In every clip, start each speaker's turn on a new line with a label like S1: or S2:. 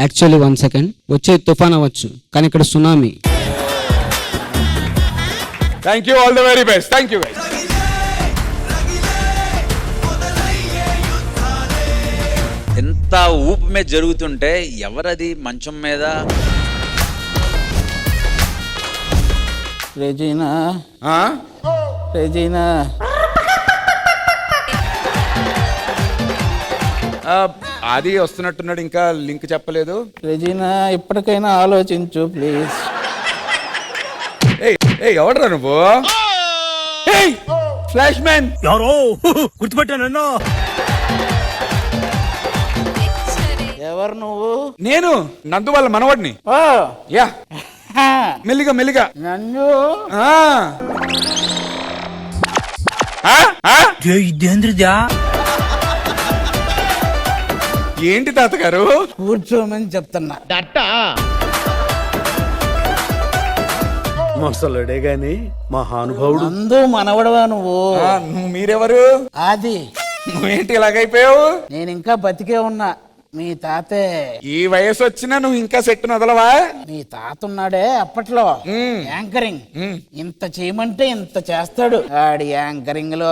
S1: Actually 1 second, వచ్చే తుఫాన్ అవ్వచ్చు కానీ ఇక్కడ tsunami.
S2: Thank you, all the very best. Thank you guys.
S3: ఎంత ఊపు మీద జరుగుతుంటే ఎవరది మంచం మీద?
S4: రెజీనా,
S2: ఆ?
S4: రెజీనా,
S2: ఆది వస్తున్నట్టున్నాడు, ఇంకా లింక్ చెప్పలేదు.
S4: రెజీనా ఇప్పటికైనా ఆలోచించు ప్లీజ్.
S2: ఎవడరా నువ్వు? ఫ్లాష్ మ్యాన్
S5: ఎవరో గుర్తుపెట్టానన్నా.
S4: ఎవరు నువ్వు?
S2: నేను నందు వాళ్ళ మనవడిని.
S4: ఓ
S2: యా, మెల్లిగా మెల్లిగా.
S4: నందు,
S2: ఆ. ఆ? ఆ?
S5: ఇదేంద్రదా?
S2: ఏంటి తాతగారు?
S4: కూర్చోమని చెప్తున్నా.
S5: మసలుడే గాని మహానుభావుడు.
S4: నందు మనవడవా నువ్వు?
S2: మీరెవరు?
S4: ఆది.
S2: నువ్వేంటి ఇలాగైపోయావు?
S4: నేను ఇంకా బతికే ఉన్నా. మీ తాతే.
S2: ఈ వయసు వచ్చినా నువ్వు ఇంకా సెట్ వదలవా?
S4: మీ తాత ఉన్నాడే అప్పట్లో యాంకరింగ్, ఇంత చేయమంటే ఇంత చేస్తాడు. ఆడి యాంకరింగ్ లో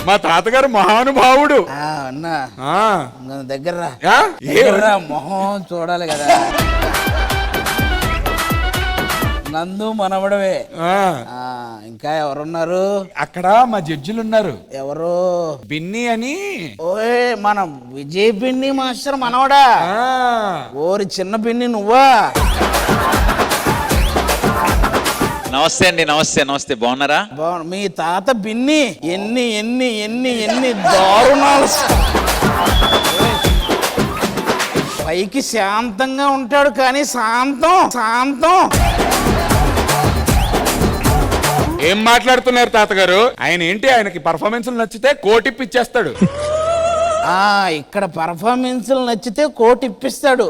S2: మా తాతగారు మహానుభావుడు.
S4: అన్నా
S2: ఆ.
S4: దగ్గర
S2: ఆ?
S4: మొహం చూడాలి కదా. నందు మనవడవే.
S2: ఆ.
S4: ఇంకా ఎవరున్నారు
S2: అక్కడ? మా జడ్జిలు ఉన్నారు.
S4: ఎవరు?
S2: బిన్ని అని.
S4: ఓయ్ మన విజయ్ బిన్ని మాస్టర్ మనవడా?
S2: ఆ.
S4: ఓరి చిన్న బిన్ని నువ్వా?
S3: నమస్తే అండి. నమస్తే నమస్తే, బాగున్నారా?
S4: మీ తాత బిన్ని ఎన్ని ఎన్ని ఎన్ని ఎన్ని దారుణాలు. పైకి శాంతంగా ఉంటాడు కానీ శాంతం శాంతం.
S2: ఏం మాట్లాడుతున్నారు తాతగారు? ఆయన ఏంటి, ఆయనకి పర్ఫార్మెన్స్ నచ్చితే కోటిప్పిచ్చేస్తాడు.
S4: ఇక్కడ పర్ఫార్మెన్స్ నచ్చితే కోటి ఇప్పిస్తాడు.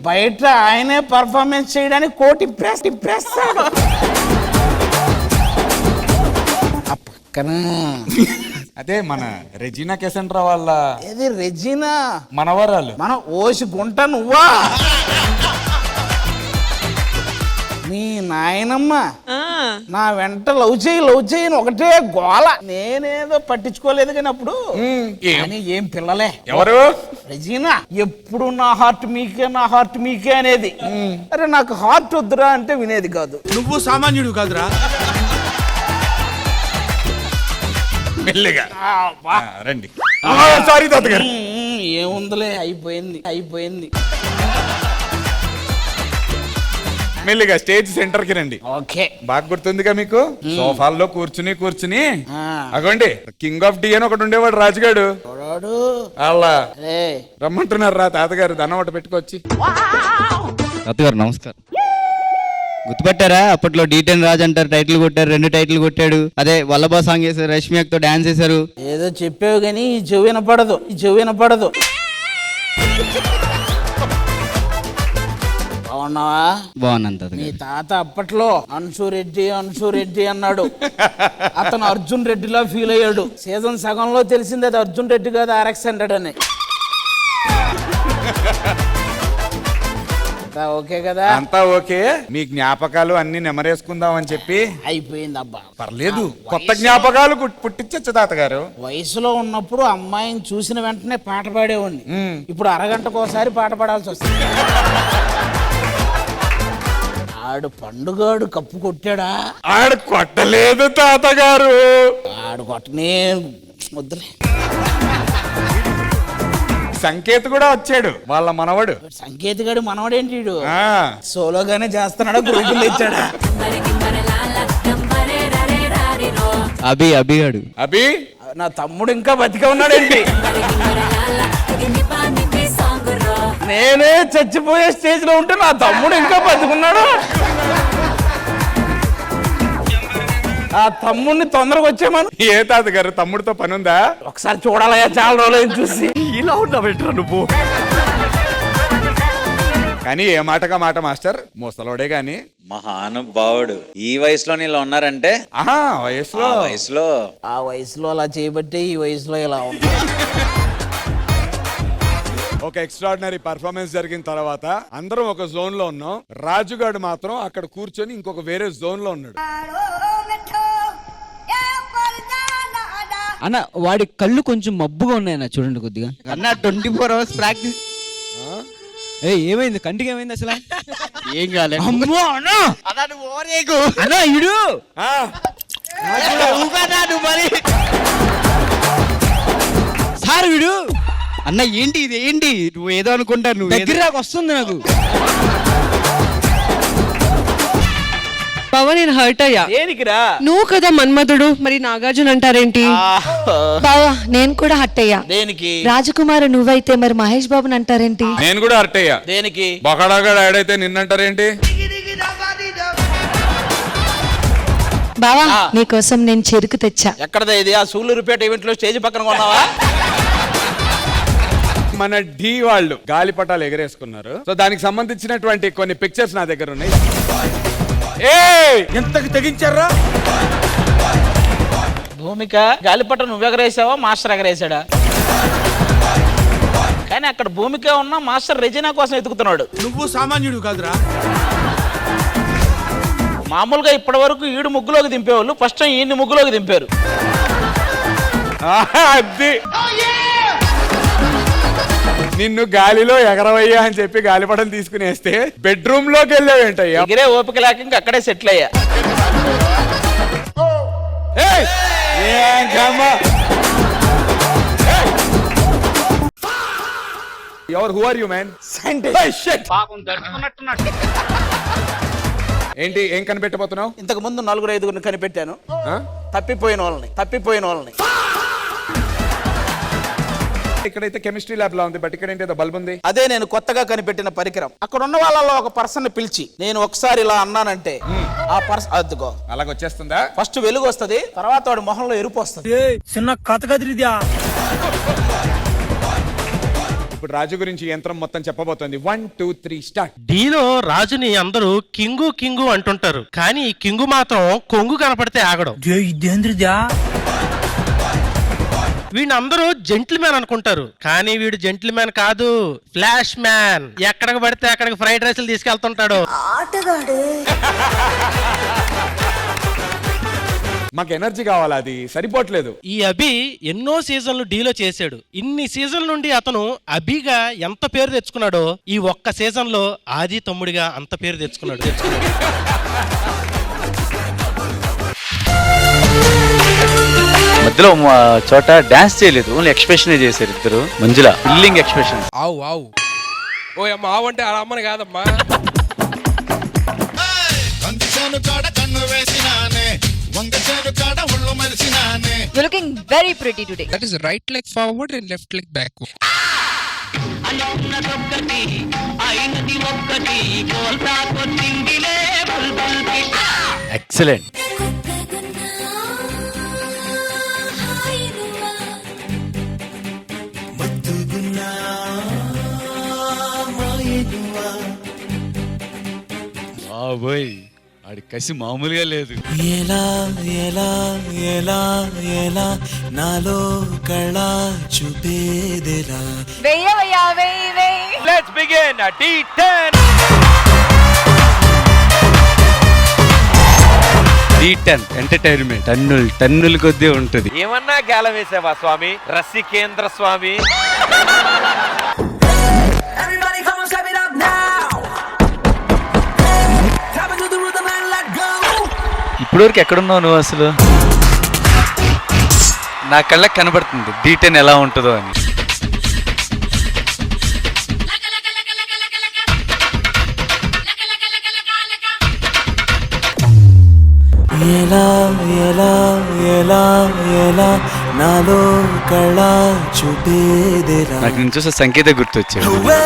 S4: బయట ఆయనే పర్ఫార్మెన్స్ చేయడానికి కోటి ఇప్పేస్తాడు. ఆ పక్కన
S2: అదే మన రెజీనా కేసెంట్రా వాళ్ళ.
S4: ఏది రెజీనా?
S2: మనవరాలు.
S4: మన ఓసి గుంట నువ్వా? మీ నాయనమ్మ నా వెంట లవ్ చేయని ఒకటే గోల. నేనేదో పట్టించుకోలేదు కానీ అప్పుడు. ఏం పిల్లలే.
S2: ఎవరు?
S4: రెజీనా ఎప్పుడు నా హార్ట్ మీకే నా హార్ట్ మీకే అనేది. అరే నాకు హార్ట్ వద్దురా అంటే వినేది కాదు.
S5: నువ్వు సామాన్యుడు కాదురా.
S2: మెల్లిగా రండి. సారీ తాతగారు.
S4: ఏముందిలే, అయిపోయింది.
S2: మెల్లిగా స్టేజ్ సెంటర్ కి రండి.
S4: ఓకే,
S2: బాగా గుర్తుందిగా మీకు? సోఫాల్లో కూర్చుని అగోండి, కింగ్ ఆఫ్ టీ అని ఒకటి ఉండేవాడు, రాజుగాడు. అలా రమ్మంటున్నారు రా తాతగారు, దండం ఒకటి పెట్టుకొచ్చి.
S1: తాతగారు నమస్కారం. గుర్తుపట్టారా? అప్పట్లో D10 రాజ్ అంటారు టైటిల్ కొట్టారు, 2 టైటిల్ కొట్టాడు. అదే వల్లభా సాంగ్ చేశారు, రష్మి అక్కతో డాన్స్ చేశారు.
S4: ఏదో చెప్పావు కానీ ఈ చెవి వినపడదు. బాగున్నావా?
S1: బాగున్నాను.
S4: మీ తాత అప్పట్లో అన్సూరెడ్డి అన్నాడు. అతను అర్జున్ రెడ్డిలా ఫీల్ అయ్యాడు. సీజన్ సగంలో తెలిసింది అది అర్జున్ రెడ్డి కాదు, RX100 అని. ఓకే కదా?
S2: అంతా ఓకే. మీ జ్ఞాపకాలు అన్ని నెమరేసుకుందాం అని చెప్పి
S4: అయిపోయింది. అబ్బా
S2: పర్లేదు, కొత్త జ్ఞాపకాలు పుట్టించచ్చు తాతగారు.
S4: వయసులో ఉన్నప్పుడు అమ్మాయిని చూసిన వెంటనే పాట పాడేవాడిని. ఇప్పుడు అరగంటకోసారి పాట పాడాల్సి వస్తుంది. ఆడు పండుగాడు కప్పు కొట్టాడా?
S2: ఆడు కొట్టలేదు తాతగారు.
S4: ఆడు కొట్టనే వద్దులే.
S2: సంకేత్ కూడా వచ్చాడు, వాళ్ళ మనవడు.
S4: సంకేత్ గాడు మనవడేంటి? సోలోగానే చేస్తున్నాడా, గ్రూపులు ఇచ్చాడా?
S1: అభిగాడు.
S2: అభి
S4: నా తమ్ముడు ఇంకా బతికే ఉన్నాడేంటి? నేనే చచ్చిపోయే స్టేజ్ లో ఉంటే నా తమ్ముడు ఇంకా బతుకున్నాడు. ఆ తమ్ముడిని తొందరగా వచ్చేమను.
S2: ఏ తాతగారు, తమ్ముడితో పని ఉందా?
S4: ఒకసారి చూడాలయ్యా, చాలా రోజులు చూసి.
S5: ఇలా ఉన్నా పెట్టరా నువ్వు?
S2: కానీ ఏ మాటగా మాట మాస్టర్, ముసలోడే గాని
S3: మహానుభావుడు ఈ వయసులో ఇలా ఉన్నారంటే
S2: ఆహా వయసులో
S4: ఆ వయసులో అలా చేయబట్టే ఈ వయసులో ఇలా ఉంది.
S2: ఒక ఎక్స్ట్రాడినరీ పర్ఫార్మెన్స్ జరిగిన తర్వాత అందరం ఒక జోన్ లో ఉన్నాం. రాజుగాడు మాత్రం అక్కడ కూర్చొని ఇంకొక వేరే జోన్ లో ఉన్నాడు.
S6: అన్న వాడి కళ్ళు కొంచెం మబ్బుగా ఉన్నాయన్న, చూడండి కొద్దిగా.
S1: అన్న 24 hours ప్రాక్టీస్.
S6: ఏమైంది కంటికి, ఏమైంది అసలు?
S1: ఏం కాలేదు.
S6: అమ్మో అన్న,
S1: అన్నా నువ్వు ఓరేకు.
S6: అన్న ఇడు
S2: ఆ,
S1: ఊరుకోనా నువ్వు మరి.
S6: సార్ వీడు
S1: అన్న ఏంటి ఇది, ఏంటి నువ్వు ఏదో అనుకుంటా, నువ్వు
S6: దగ్గర నాకు వస్తుంది నాకు.
S7: బావా నేను హర్ట్ అయ్యా.
S4: దేనికిరా?
S7: నువ్వు కదా మన్మధుడు, మరి నాగార్జున అంటారేంటి?
S8: బావా నేను కూడా హట్ అయ్యా.
S4: దేనికి?
S8: రాజకుమారు నువ్వైతే మరి మహేష్ బాబుని అంటారేంటి?
S2: నేను కూడా హర్ట్ అయ్యా.
S4: దేనికి?
S2: బొకడాగాడు ఆడైతే నిన్నంటారేంటి?
S8: బావా నీకోసం నేను చెరుకు తెచ్చా.
S4: ఎక్కడదా ఇది? ఆ సూళ్ళూరుపేట ఈవెంట్ లో స్టేజ్ పక్కన కొన్నావా?
S2: మన ఢీ వాళ్ళు గాలిపటాలు ఎగరేసుకున్నారు. సో దానికి సంబంధించినటువంటి కొన్ని పిక్చర్స్ నా దగ్గర ఉన్నాయి.
S5: ఎంతకు తెగించారా?
S4: భూమిక గాలిపట నువ్వు ఎగరేసావా మాస్టర్ ఎగరేసాడా? కానీ అక్కడ భూమిక ఉన్న మాస్టర్ రెజినా కోసం ఎతుకుతున్నాడు.
S5: నువ్వు సామాన్యుడు కాదురా.
S4: మామూలుగా ఇప్పటి వరకు ఈడు ముగ్గులోకి దింపేవాళ్ళు, ఫస్ట్ టైం ఈయన్ని ముగ్గులోకి దింపారు.
S2: అది నిన్ను గాలిలో ఎగరవయ్యా అని చెప్పి గాలిపటం తీసుకుని వేస్తే బెడ్రూమ్ లోకి వెళ్ళావేంటయ్యా?
S4: ఎగిరే ఓపిక లేక ఇంక అక్కడే సెటిల్ అయ్యా.
S2: ఎవరు? Who are you man? ఏంటి ఏం కనిపెట్టబోతున్నావు?
S4: ఇంతకు ముందు 4-5 కనిపెట్టాను. తప్పిపోయిన వాళ్ళని.
S2: ఇక్కడైతే కెమిస్ట్రీ ల్యాబ్ లా ఉంది, బట్ ఇక్కడ ఏంటి బల్బ్ ఉంది.
S4: అదే నేను కొత్తగా కనిపెట్టిన పరికరం. అక్కడ ఉన్న వాళ్ళలో ఒక పర్సన్ పిలిచి నేను ఒకసారి ఇలా అన్నానంటే ఆ పర్సన్ అద్దుకో
S2: అలాగొచ్చేస్తుందా?
S4: ఫస్ట్ వెలుగు వస్తది, తర్వాత వాడి మొహంలో ఎరుపు వస్తుంది.
S5: చిన్న కథ కదిరిద్యా.
S2: ఇప్పుడు రాజు గురించి యంత్రం మొత్తం చెప్పబోతోంది. 1 2 3 స్టార్ట్.
S9: డీలో రాజుని అందరూ కింగు అంటుంటారు, కానీ ఈ కింగు మాత్రం కొంగు కనపడితే ఆగడం.
S5: ఇదేంద్రిద్యా.
S9: వీడిని అందరూ జెంటిల్మ్యాన్ అనుకుంటారు, కానీ వీడు జెంటిల్మ్యాన్ కాదు, ఫ్లాష్ మ్యాన్. ఎక్కడికి పడితే అక్కడికి ఫ్రైడ్ రైస్లు తీసుకెళ్తుంటాడు.
S2: మాకు ఎనర్జీ కావాలా, అది సరిపోవట్లేదు.
S9: ఈ అభి ఎన్నో సీజన్లు డీలో చేశాడు. ఇన్ని సీజన్ల నుండి అతను అభిగా ఎంత పేరు తెచ్చుకున్నాడో ఈ ఒక్క సీజన్ లో ఆది తమ్ముడిగా అంత పేరు తెచ్చుకున్నాడు.
S3: మధ్యలో చోట డాన్స్ చేయలేదు, ఓన్లీ ఎక్స్ప్రెషన్ చేశారు ఇద్దరు. మంజుల ఫిల్లింగ్ ఎక్స్ప్రెషన్.
S10: ఆవు ఓ అమ్మ ఆవు అంటే అలా అమ్మని కాదమ్మా.
S8: You're looking very pretty today.
S10: That is right leg forward and left leg backward.
S3: Excellent.
S1: ఆడి కసి మామూలుగా లేదు.
S11: ఎలా ఎలా ఎలా ఎలా నాలో కళ చూపేదెలా.
S8: వెయ్యవయ్యా వెయ్యి.
S9: Let's begin. D10.
S1: D10 entertainment టన్నుల కొద్దీ ఉంటది.
S9: ఏమన్నా గాలం వేసావా స్వామి, రసికేంద్ర స్వామి.
S3: ఇప్పటివరకు ఎక్కడున్నావు నువ్వు అసలు? నా కళ్ళకి కనబడుతుంది D10 ఎలా ఉంటుందో అని.
S11: ఎలా ఎలా ఎలా ఎలా నాలో కళ చూపేదెలా.
S3: నాకు నేను చూసే సంకేత గుర్తొచ్చాడు.
S11: నువ్వే